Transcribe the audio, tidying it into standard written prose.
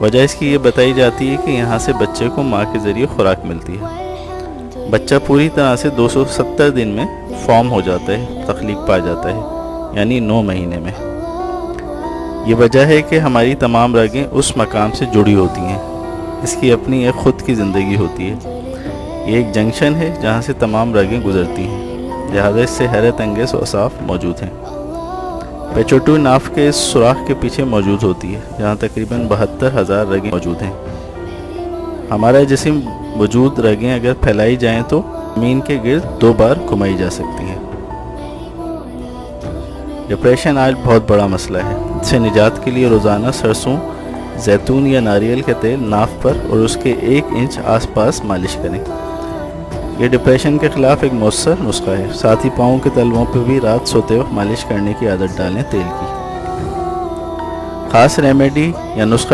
وجہ اس کی یہ بتائی جاتی ہے کہ یہاں سے بچے کو ماں کے ذریعے خوراک ملتی ہے۔ بچہ پوری طرح سے 270 دن میں فارم ہو جاتا ہے، تخلیق پا جاتا ہے، یعنی 9 مہینے میں۔ یہ وجہ ہے کہ ہماری تمام رگیں اس مقام سے جڑی ہوتی ہیں۔ اس کی اپنی ایک خود کی زندگی ہوتی ہے۔ یہ ایک جنکشن ہے جہاں سے تمام رگیں گزرتی ہیں، لہذا اس سے حیرت انگیز اوصاف موجود ہیں۔ پیچوٹری ناف کے اس سوراخ کے پیچھے موجود ہوتی ہے، جہاں تقریباً 72,000 رگیں موجود ہیں۔ ہمارا جسم وجود رگیں اگر پھیلائی جائیں تو زمین کے گرد 2 بار گھمائی جا سکتی ہیں۔ ڈپریشن آج بہت بڑا مسئلہ ہے۔ اس سے نجات کے لیے روزانہ سرسوں، زیتون یا ناریل کا تیل ناف پر اور اس کے 1 انچ آس پاس مالش کریں۔ یہ ڈپریشن کے خلاف ایک مؤثر نسخہ ہے۔ ساتھ ہی پاؤں کے تلووں پہ بھی رات سوتے وقت مالش کرنے کی عادت ڈالیں تیل کی۔ خاص ریمیڈی یا نسخہ